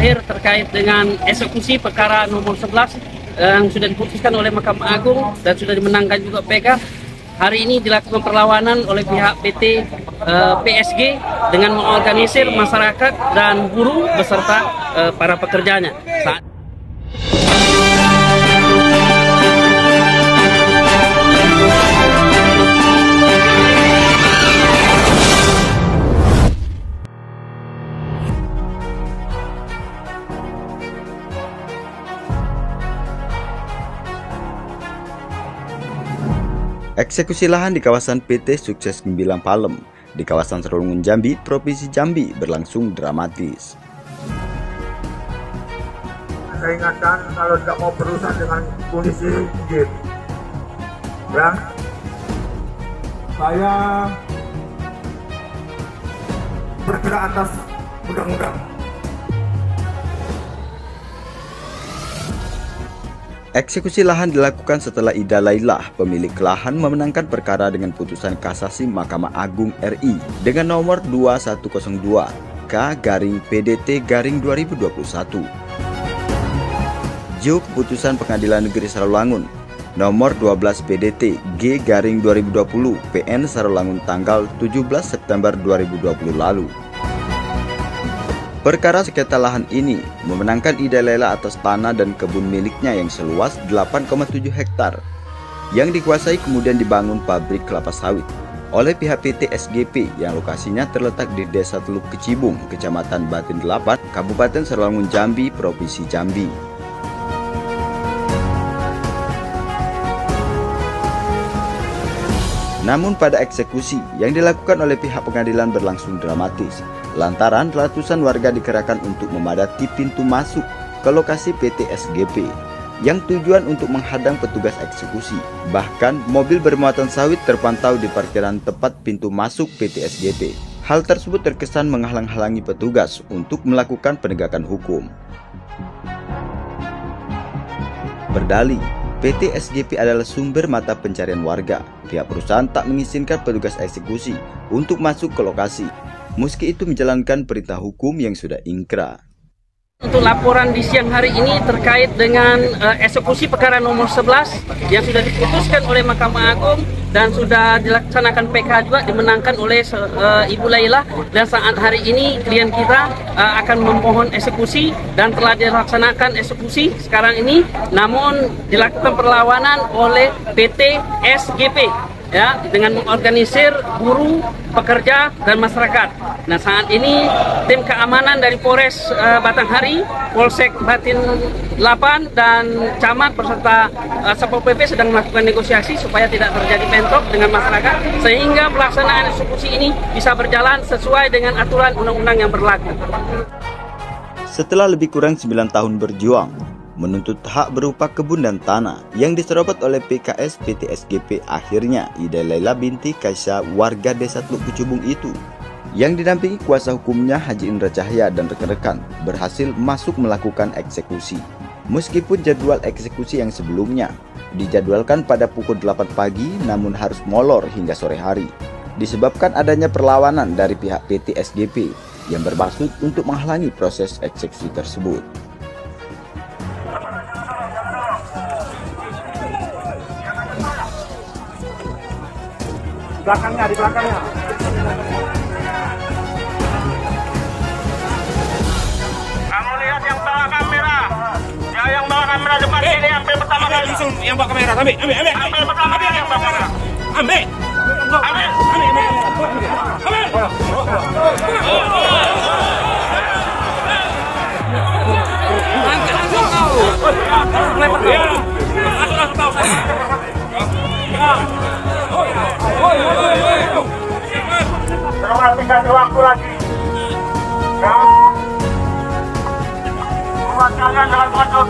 terakhir terkait dengan eksekusi perkara nomor 11 yang sudah diputuskan oleh Mahkamah Agung dan sudah dimenangkan juga PK. Hari ini dilakukan perlawanan oleh pihak PT PSG dengan mengorganisir masyarakat dan buruh beserta para pekerjanya. Eksekusi lahan di kawasan PT Sukses Gembilang Palem di kawasan Serolungun Jambi, Provinsi Jambi berlangsung dramatis. Saya ingatkan kalau tidak mau berurusan dengan polisi, izin. Ya, saya bergerak atas undang-undang. Eksekusi lahan dilakukan setelah Ida Lailah, pemilik lahan, memenangkan perkara dengan putusan kasasi Mahkamah Agung RI dengan nomor 2102 K/PDT/2021. J keputusan Pengadilan Negeri Sarolangun nomor 12 PDT G/2020 PN Sarolangun tanggal 17 September 2020 lalu. Perkara sengketa lahan ini memenangkan Ida Laila atas tanah dan kebun miliknya yang seluas 8,7 hektar yang dikuasai kemudian dibangun pabrik kelapa sawit oleh pihak PT SGP yang lokasinya terletak di Desa Teluk Kecibung, Kecamatan Batin 8, Kabupaten Serolungun Jambi, Provinsi Jambi. Namun pada eksekusi yang dilakukan oleh pihak pengadilan berlangsung dramatis lantaran ratusan warga dikerahkan untuk memadati pintu masuk ke lokasi PT SGP yang tujuan untuk menghadang petugas eksekusi. Bahkan mobil bermuatan sawit terpantau di parkiran tepat pintu masuk PT SGP. Hal tersebut terkesan menghalang-halangi petugas untuk melakukan penegakan hukum. Berdalih, PT SGP adalah sumber mata pencarian warga. Pihak perusahaan tak mengizinkan petugas eksekusi untuk masuk ke lokasi, meski itu menjalankan perintah hukum yang sudah ingkrah. Untuk laporan di siang hari ini terkait dengan eksekusi perkara nomor 11 yang sudah diputuskan oleh Mahkamah Agung dan sudah dilaksanakan PK juga dimenangkan oleh Ibu Laila, dan saat hari ini klien kita akan memohon eksekusi dan telah dilaksanakan eksekusi sekarang ini, namun dilakukan perlawanan oleh PT SGP ya, dengan mengorganisir buruh, pekerja, dan masyarakat. Nah, saat ini tim keamanan dari Polres Batanghari, Polsek Batin 8, dan Camat beserta Satpol PP sedang melakukan negosiasi supaya tidak terjadi bentrok dengan masyarakat, sehingga pelaksanaan eksekusi ini bisa berjalan sesuai dengan aturan undang-undang yang berlaku. Setelah lebih kurang 9 tahun berjuang menuntut hak berupa kebun dan tanah yang diserobot oleh PKS PT SGP, akhirnya Ida Laila binti Kaisya, warga Desa Teluk Kecubung itu, yang didampingi kuasa hukumnya Haji Indra Cahya dan rekan-rekan, berhasil masuk melakukan eksekusi. Meskipun jadwal eksekusi yang sebelumnya dijadwalkan pada pukul 8 pagi, namun harus molor hingga sore hari disebabkan adanya perlawanan dari pihak PT SGP yang bermaksud untuk menghalangi proses eksekusi tersebut. Belakangnya, di belakangnya. Kamu lihat yang bawa kamera. Ya, yang bawa kamera depan ini ambil pertama kali. Langsung yang bawa kamera. Ambil pertama kali yang bawa kamera. Ambil. Kasih waktu lagi. Ya. Buat kalian jangan takut.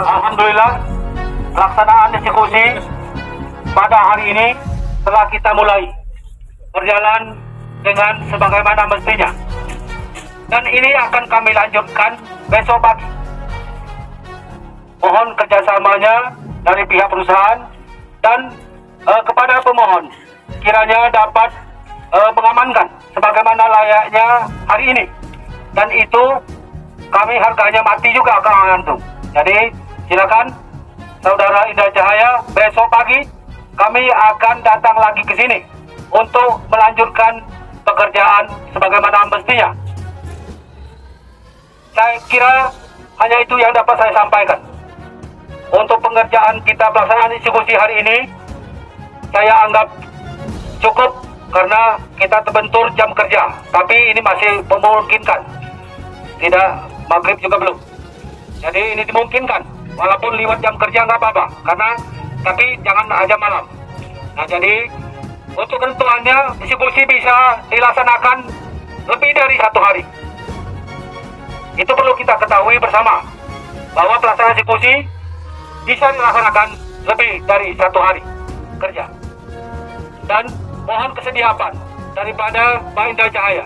Alhamdulillah, pelaksanaan eksekusi pada hari ini telah kita mulai berjalan dengan sebagaimana mestinya. Dan ini akan kami lanjutkan besok pagi. Mohon kerjasamanya dari pihak perusahaan dan kepada pemohon kiranya dapat mengamankan sebagaimana layaknya hari ini. Dan itu kami harganya mati juga Kang Antung. Jadi silakan Saudara Indah Cahaya, besok pagi kami akan datang lagi ke sini untuk melanjutkan pekerjaan sebagaimana mestinya. Saya kira hanya itu yang dapat saya sampaikan. Untuk pengerjaan kita pelaksanaan eksekusi hari ini, saya anggap cukup karena kita terbentur jam kerja. Tapi ini masih memungkinkan. Tidak maghrib juga belum. Jadi ini dimungkinkan. Walaupun lewat jam kerja nggak apa-apa. Tapi jangan aja malam. Nah jadi untuk ketentuannya eksekusi bisa dilaksanakan lebih dari 1 hari. Itu perlu kita ketahui bersama bahwa pelaksanaan eksekusi bisa dilaksanakan lebih dari 1 hari kerja. Dan mohon kesediaan daripada Pak Indra Cahaya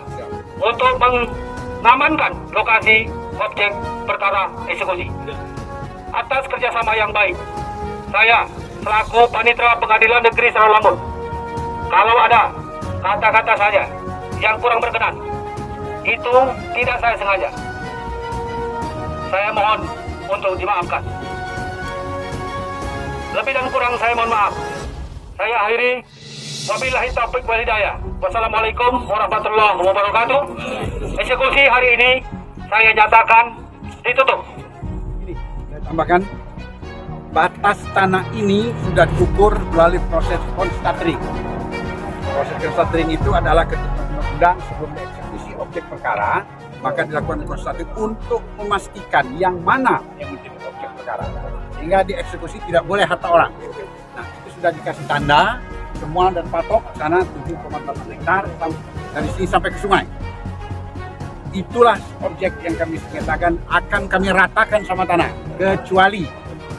untuk mengamankan lokasi objek perkara eksekusi. Atas kerjasama yang baik, saya selaku Panitera Pengadilan Negeri Sarawangun, kalau ada kata-kata saya yang kurang berkenan, itu tidak saya sengaja. Saya mohon untuk dimaafkan. Lebih dan kurang saya mohon maaf. Saya akhiri. Wabillahi taufiq wal hidayah. Wassalamualaikum warahmatullahi wabarakatuh. Eksekusi hari ini saya nyatakan ditutup. Ini saya tambahkan, batas tanah ini sudah diukur melalui proses konstatering. Proses konstatering itu adalah ketentuan undang-undang sebelum dieksekusi objek perkara, maka dilakukan konstatering untuk memastikan yang mana yang menjadi objek perkara. Sehingga dieksekusi tidak boleh harta orang. Nah, itu sudah dikasih tanda, semua dan patok sana 7,8 hektar dari sini sampai ke sungai. Itulah objek yang kami nyatakan akan kami ratakan sama tanah, kecuali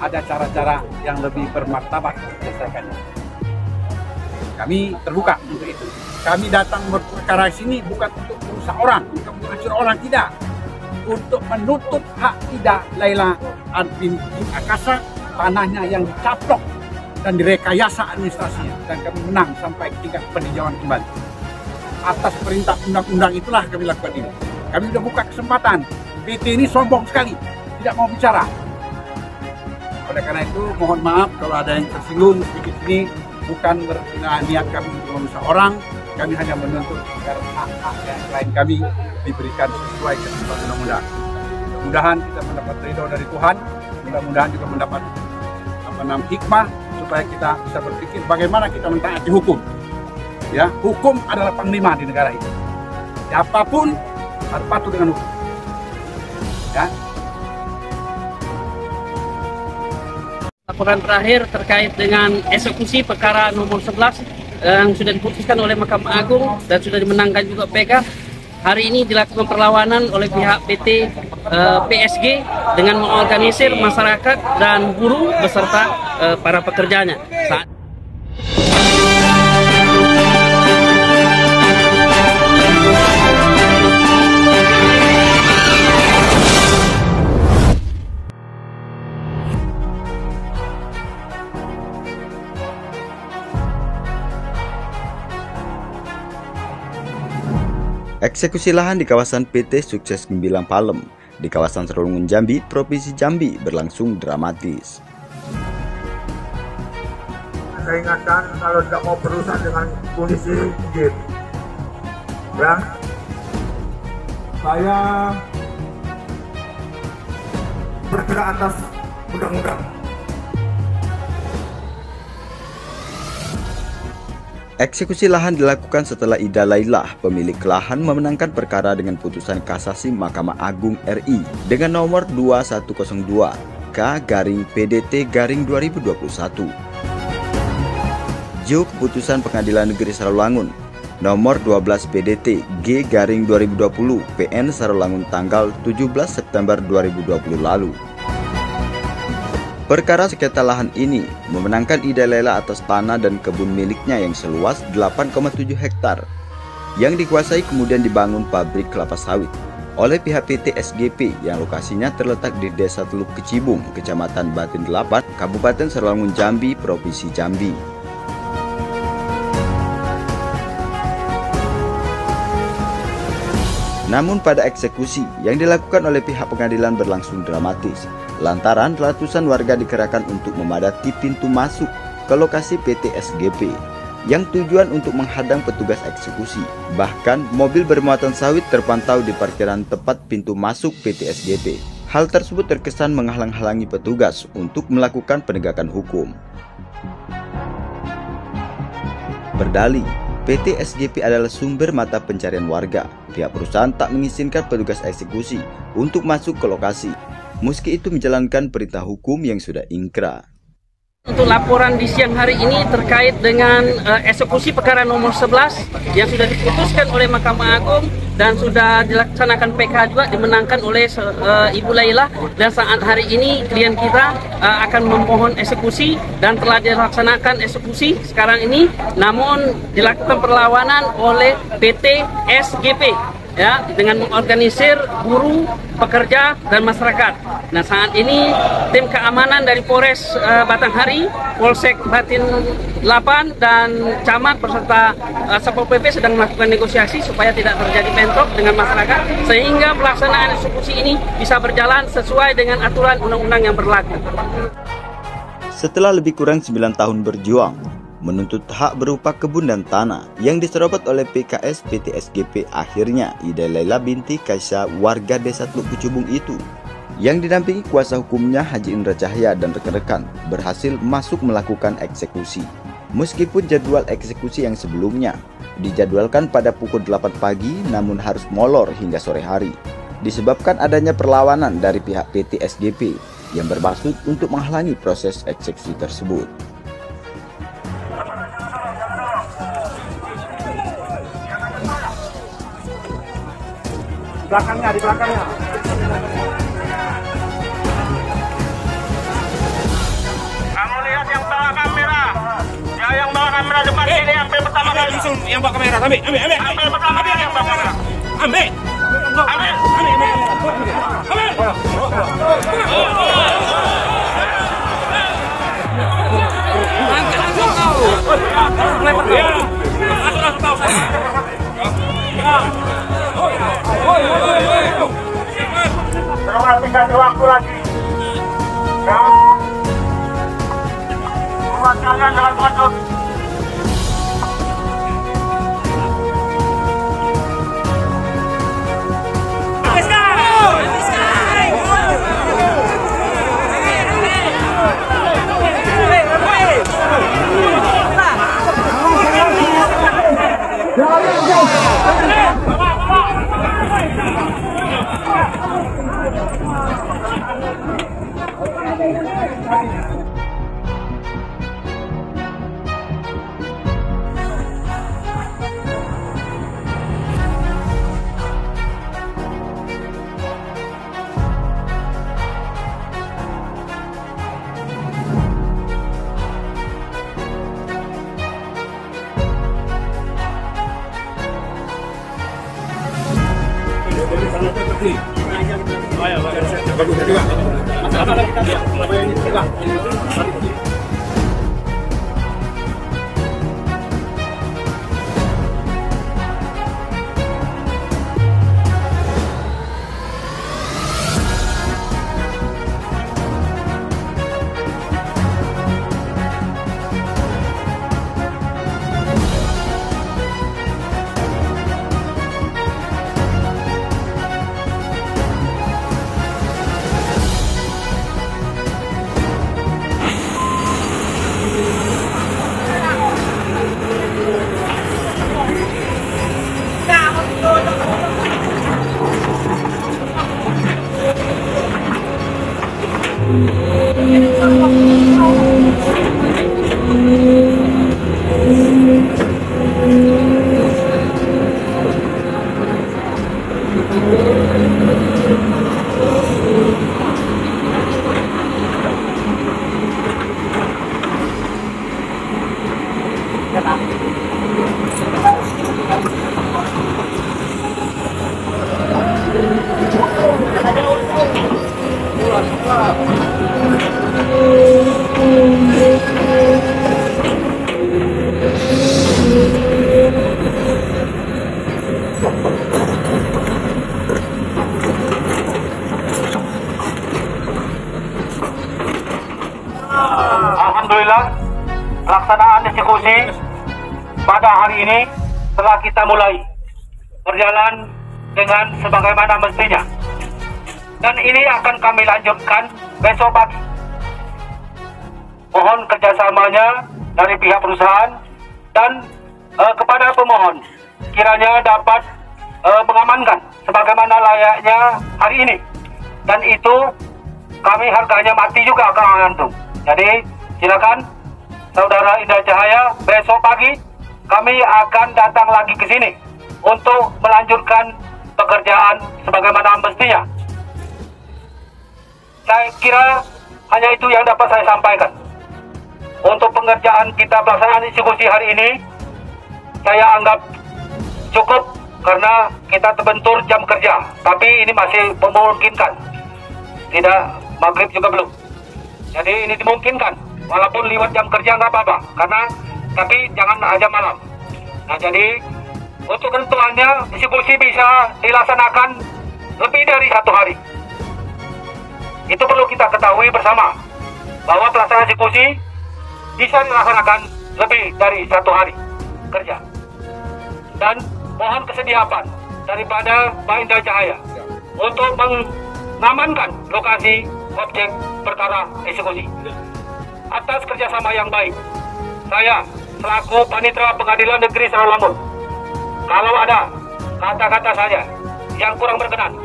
ada cara-cara yang lebih bermartabat untuk menyelesaikannya. Kami terbuka untuk itu. Kami datang berperkara sini bukan untuk merusak orang, bukan menghancurkan orang, tidak. Untuk menuntut hak Ida Laila binti Akasa, tanahnya yang dicaplok dan direkayasa administrasinya, dan kami menang sampai tingkat peninjauan kembali. Atas perintah undang-undang itulah kami lakukan ini. Kami sudah buka kesempatan. PT ini sombong sekali, tidak mau bicara. Oleh karena itu mohon maaf kalau ada yang tersinggung sedikit ini, bukan niat kami untuk merusak orang. Kami hanya menuntut agar hak-hak yang lain kami diberikan sesuai ketentuan undang-undang. Mudah-mudahan kita mendapat ridho dari Tuhan, mudah-mudahan juga mendapat hikmah supaya kita bisa berpikir bagaimana kita mentaati hukum. Ya, hukum adalah panglima di negara ini. Siapapun harus patuh dengan hukum. Ya. Laporan terakhir terkait dengan eksekusi perkara nomor 11 yang sudah diputuskan oleh Mahkamah Agung dan sudah dimenangkan juga PK. Hari ini dilakukan perlawanan oleh pihak PT PSG dengan mengorganisir masyarakat dan buruh beserta para pekerjanya. Eksekusi lahan di kawasan PT Sukses Gembilang Palem di kawasan Serolungun Jambi, Provinsi Jambi berlangsung dramatis. Saya ingatkan kalau tidak mau berurusan dengan polisi, game. Ya, saya bergerak atas undang-undang. Eksekusi lahan dilakukan setelah Ida Lailah, pemilik lahan, memenangkan perkara dengan putusan kasasi Mahkamah Agung RI dengan nomor 2102 K/PDT/2021. J keputusan Pengadilan Negeri Sarolangun nomor 12 PDT G/2020 PN Sarolangun tanggal 17 September 2020 lalu. Perkara sengketa lahan ini memenangkan Ida Laila atas tanah dan kebun miliknya yang seluas 8,7 hektar yang dikuasai kemudian dibangun pabrik kelapa sawit oleh pihak PT SGP yang lokasinya terletak di Desa Teluk Kecibung, Kecamatan Batin 8, Kabupaten Serolungun Jambi, Provinsi Jambi. Namun pada eksekusi yang dilakukan oleh pihak pengadilan berlangsung dramatis lantaran ratusan warga dikerahkan untuk memadati pintu masuk ke lokasi PT SGP yang tujuan untuk menghadang petugas eksekusi. Bahkan mobil bermuatan sawit terpantau di parkiran tepat pintu masuk PT SGP. Hal tersebut terkesan menghalang-halangi petugas untuk melakukan penegakan hukum. Berdalih, PT SGP adalah sumber mata pencarian warga. Pihak perusahaan tak mengizinkan petugas eksekusi untuk masuk ke lokasi, meski itu menjalankan perintah hukum yang sudah ingkrah. Untuk laporan di siang hari ini terkait dengan eksekusi perkara nomor 11 yang sudah diputuskan oleh Mahkamah Agung dan sudah dilaksanakan PK juga dimenangkan oleh Ibu Lailah, dan saat hari ini klien kita akan memohon eksekusi dan telah dilaksanakan eksekusi sekarang ini, namun dilakukan perlawanan oleh PT SGP ya dengan mengorganisir buruh, pekerja dan masyarakat. Nah, saat ini tim keamanan dari Polres Batanghari, Polsek Batin 8 dan Camat beserta Satpol PP sedang melakukan negosiasi supaya tidak terjadi bentrok dengan masyarakat sehingga pelaksanaan eksekusi ini bisa berjalan sesuai dengan aturan undang-undang yang berlaku. Setelah lebih kurang 9 tahun berjuang menuntut hak berupa kebun dan tanah yang diserobot oleh PKS PT SGP, akhirnya Ida Laila binti Kaisya warga Desa Teluk Kecibung itu yang didampingi kuasa hukumnya Haji Indra Cahya dan rekan-rekan berhasil masuk melakukan eksekusi. Meskipun jadwal eksekusi yang sebelumnya dijadwalkan pada pukul 8 pagi namun harus molor hingga sore hari disebabkan adanya perlawanan dari pihak PT SGP yang bermaksud untuk menghalangi proses eksekusi tersebut. Di belakangnya. Kamu lihat yang bawa kamera. Ya, yang bawa kamera depan sini sampai pertama kali. Langsung yang bawa kamera. Ambil. Sampai pertama kali yang bawa kamera. Ambil. Dikasih waktu lagi. Ya. Buat kalian jangan takut. Alhamdulillah, pelaksanaan eksekusi pada hari ini telah kita mulai berjalan dengan sebagaimana mestinya. Dan ini akan kami lanjutkan besok pagi. Mohon kerjasamanya dari pihak perusahaan dan kepada pemohon kiranya dapat mengamankan sebagaimana layaknya hari ini. Dan itu kami harganya mati juga akan mengantung. Jadi silakan Saudara Indah Cahaya, besok pagi kami akan datang lagi ke sini untuk melanjutkan pekerjaan sebagaimana mestinya. Saya kira hanya itu yang dapat saya sampaikan. Untuk pengerjaan kita pelaksanaan eksekusi hari ini, saya anggap cukup karena kita terbentur jam kerja. Tapi ini masih memungkinkan. Tidak, maghrib juga belum. Jadi ini dimungkinkan. Walaupun lewat jam kerja nggak apa-apa. Tapi jangan aja malam. Nah jadi untuk ketentuannya eksekusi bisa dilaksanakan lebih dari 1 hari. Itu perlu kita ketahui bersama bahwa pelaksanaan eksekusi bisa dilaksanakan lebih dari 1 hari kerja. Dan mohon kesediaan daripada Pak Indah Cahaya untuk mengamankan lokasi objek perkara eksekusi. Atas kerjasama yang baik, saya selaku Panitera Pengadilan Negeri Sarawangun, kalau ada kata-kata saya yang kurang berkenan,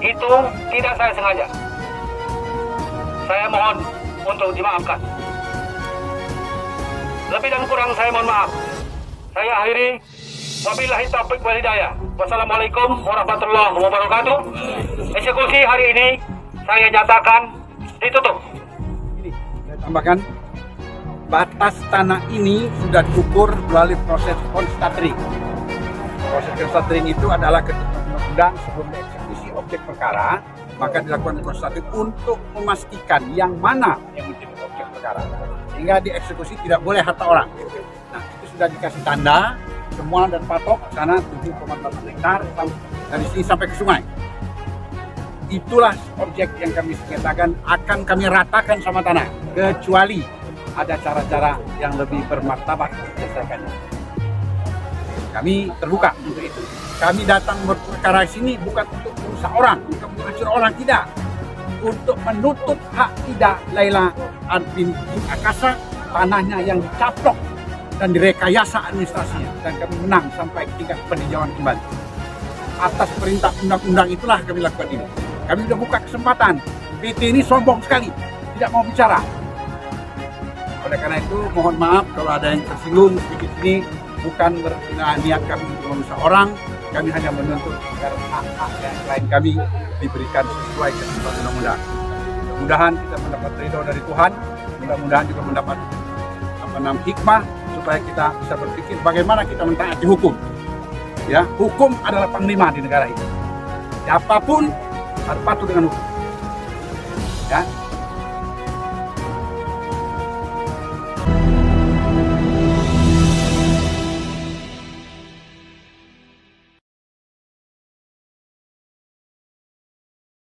itu tidak saya sengaja. Saya mohon untuk dimaafkan. Lebih dan kurang saya mohon maaf. Saya akhiri. Wabillahi taufiq wal hidayah. Wassalamualaikum warahmatullahi wabarakatuh. Eksekusi hari ini saya nyatakan ditutup. Ini saya tambahkan, batas tanah ini sudah diukur melalui proses konstatering. Proses konstatering itu adalah ketentuan undang-undang sebelum dieksekusi objek perkara, maka dilakukan konstatering untuk memastikan yang mana yang menjadi objek perkara. Sehingga dieksekusi tidak boleh harta orang. Nah, itu sudah dikasih tanda, semua dan patok sana 7,8 hektar dari sini sampai ke sungai. Itulah objek yang kami nyatakan akan kami ratakan sama tanah, kecuali ada cara-cara yang lebih bermartabat menyelesaikannya. Kami terbuka untuk itu. Kami datang berperkara sini bukan untuk merusak orang, bukan untuk hancur orang, tidak. Untuk menutup hak Ida Laila binti Akasa, tanahnya yang dicaplok dan direkayasa administrasinya, dan kami menang sampai tingkat peninjauan kembali. Atas perintah undang-undang itulah kami lakukan ini. Kami sudah buka kesempatan. PT ini sombong sekali, tidak mau bicara. Oleh karena itu mohon maaf kalau ada yang tersinggung sedikit ini, bukan niat kami untuk merusak orang. Kami hanya menuntut agar hak-hak yang lain kami diberikan sesuai ketentuan undang-undang. Mudah-mudahan kita mendapat ridho dari Tuhan, mudah-mudahan juga mendapat hikmah supaya kita bisa berpikir bagaimana kita mentaati hukum. Ya, hukum adalah panglima di negara ini. Siapapun harus patuh dengan hukum. Ya,